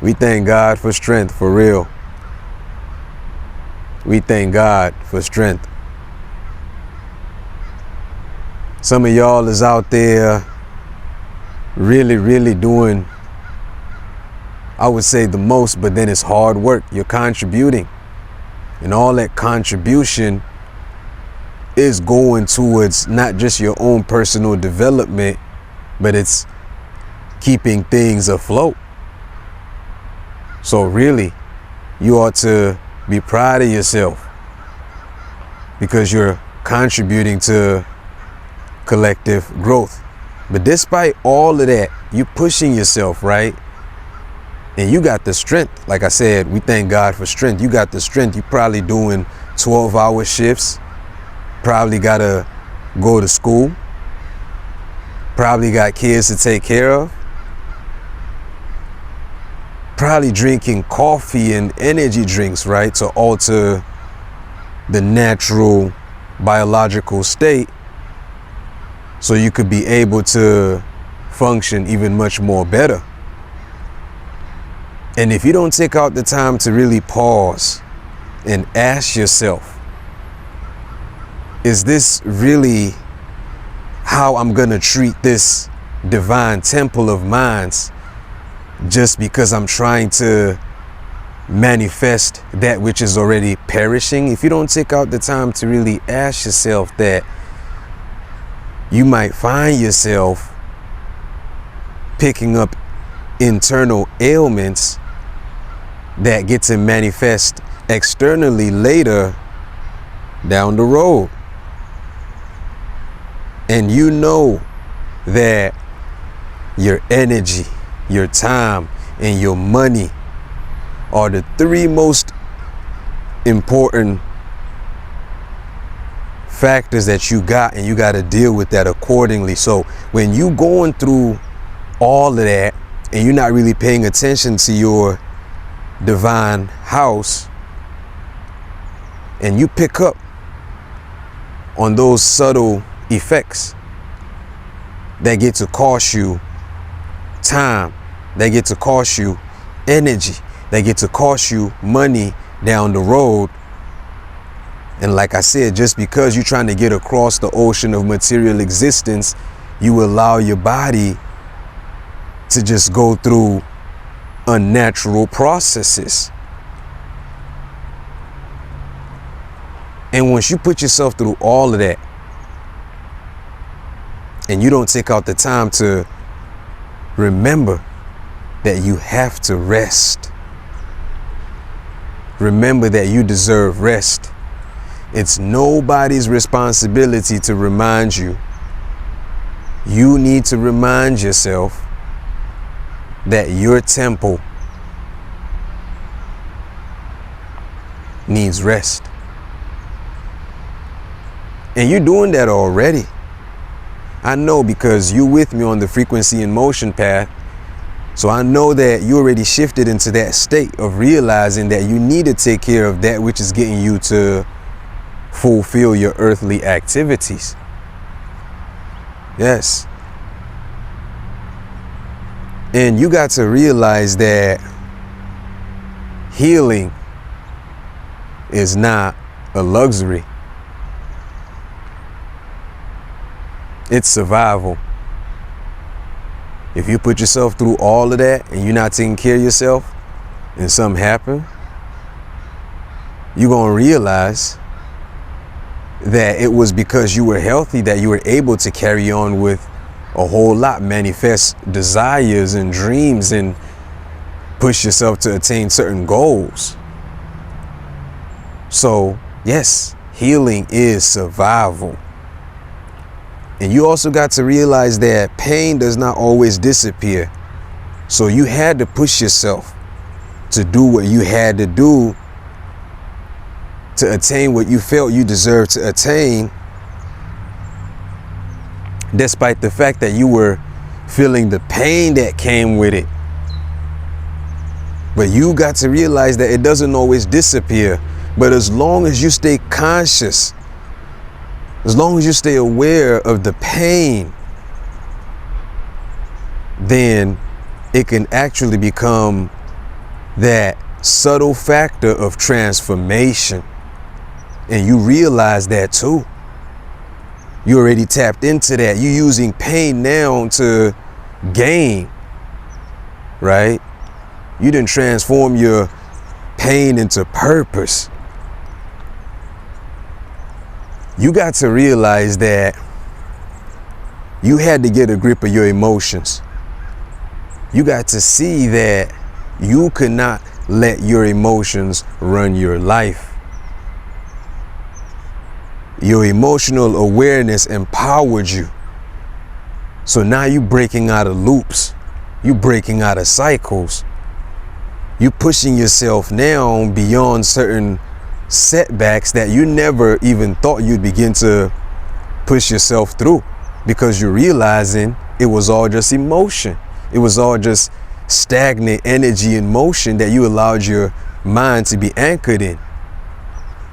We thank God for strength, for real. We thank God for strength. Some of y'all is out there really doing, I would say, the most, but then it's hard work. You're contributing. And all that contribution is going towards not just your own personal development, but it's keeping things afloat. So really, you ought to be proud of yourself because you're contributing to collective growth. But despite all of that, you pushing yourself, right? And you got the strength. Like I said, we thank God for strength. You got the strength. You probably doing 12-hour shifts. Probably got to go to school. Probably got kids to take care of. Probably drinking coffee and energy drinks, right? To alter the natural biological state so you could be able to function even much more better. And if you don't take out the time to really pause and ask yourself, is this really how I'm going to treat this divine temple of mine just because I'm trying to manifest that which is already perishing? If you don't take out the time to really ask yourself that, you might find yourself picking up internal ailments that get to manifest externally later down the road. And you know that your energy, your time, and your money are the three most important factors that you got, and you got to deal with that accordingly. So when you going through all of that and you're not really paying attention to your divine house, and you pick up on those subtle effects that get to cost you time, that get to cost you energy, that get to cost you money down the road. And like I said, just because you're trying to get across the ocean of material existence, you allow your body to just go through unnatural processes. And once you put yourself through all of that and you don't take out the time to remember that you have to rest, remember that you deserve rest. It's nobody's responsibility to remind you. You need to remind yourself that your temple needs rest. And you're doing that already. I know, because you're with me on the frequency and motion path. So I know that you already shifted into that state of realizing that you need to take care of that which is getting you to fulfill your earthly activities. Yes. And you got to realize that healing is not a luxury. It's survival. If you put yourself through all of that and you're not taking care of yourself and something happen, you're going to realize that it was because you were healthy that you were able to carry on with a whole lot, manifest desires and dreams and push yourself to attain certain goals. So yes, healing is survival. And you also got to realize that pain does not always disappear. So you had to push yourself to do what you had to do to attain what you felt you deserved to attain, despite the fact that you were feeling the pain that came with it. But you got to realize that it doesn't always disappear. But as long as you stay conscious, as long as you stay aware of the pain, then it can actually become that subtle factor of transformation. And you realize that too. You already tapped into that. You're using pain now to gain, right? You didn't transform your pain into purpose. You got to realize that you had to get a grip of your emotions. You got to see that you could not let your emotions run your life. Your emotional awareness empowered you. So now you breaking out of loops. You breaking out of cycles. You pushing yourself now beyond certain setbacks that you never even thought you'd begin to push yourself through, because you're realizing it was all just emotion. It was all just stagnant energy in motion that you allowed your mind to be anchored in.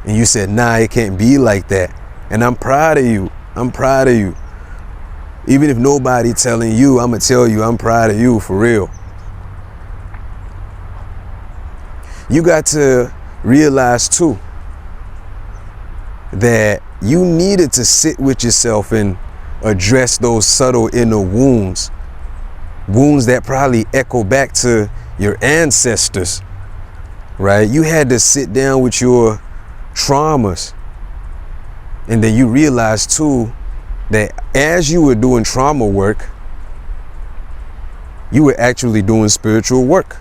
And you said, nah, it can't be like that. And I'm proud of you. I'm proud of you. Even if nobody telling you, I'm going to tell you, I'm proud of you for real. You got to realize too that you needed to sit with yourself and address those subtle inner wounds. Wounds that probably echo back to your ancestors, right? You had to sit down with your traumas. And then you realize too that as you were doing trauma work, you were actually doing spiritual work.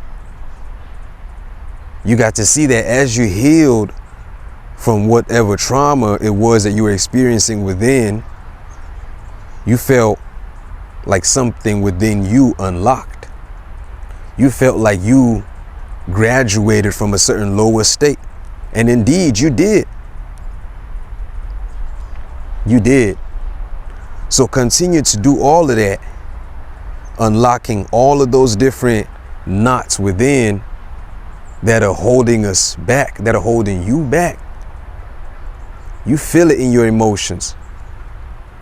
You got to see that as you healed from whatever trauma it was that you were experiencing within, you felt like something within you unlocked. You felt like you graduated from a certain lower state. And indeed, you did. You did. So continue to do all of that, unlocking all of those different knots within that are holding us back, that are holding you back. You feel it in your emotions.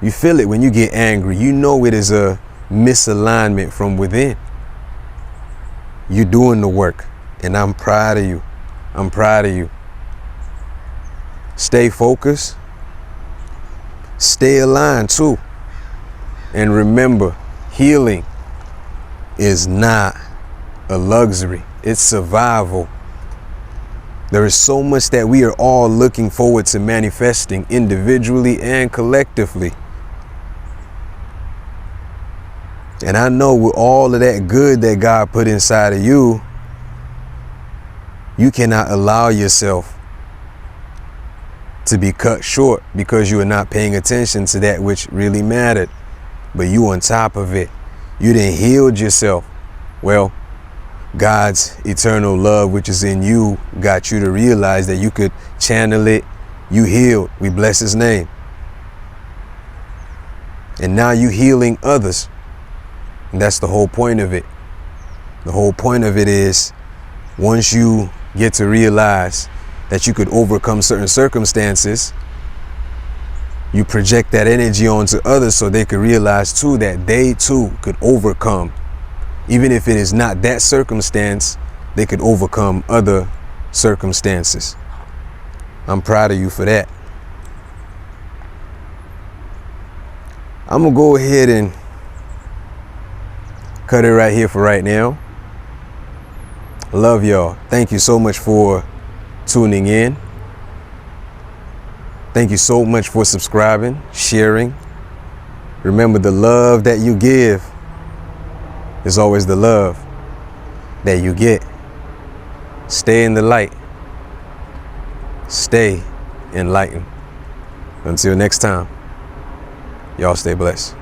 You feel it when you get angry. You know it is a misalignment from within. You're doing the work, and I'm proud of you. I'm proud of you. Stay focused. Stay aligned too. And remember, healing is not a luxury. It's survival. There is so much that we are all looking forward to manifesting individually and collectively. And I know with all of that good that God put inside of you, you cannot allow yourself to be cut short because you are not paying attention to that which really mattered. But you on top of it. You done healed yourself. Well, God's eternal love, which is in you, got you to realize that you could channel it. You healed. We bless his name. And now you healing others. And that's the whole point of it. The whole point of it is once you get to realize that you could overcome certain circumstances, you project that energy onto others so they could realize too that they too could overcome. Even if it is not that circumstance, they could overcome other circumstances. I'm proud of you for that. I'm gonna go ahead and cut it right here for right now. Love y'all. Thank you so much for tuning in. Thank you so much for subscribing, sharing. Remember, the love that you give is always the love that you get. Stay in the light. Stay enlightened. Until next time, y'all stay blessed.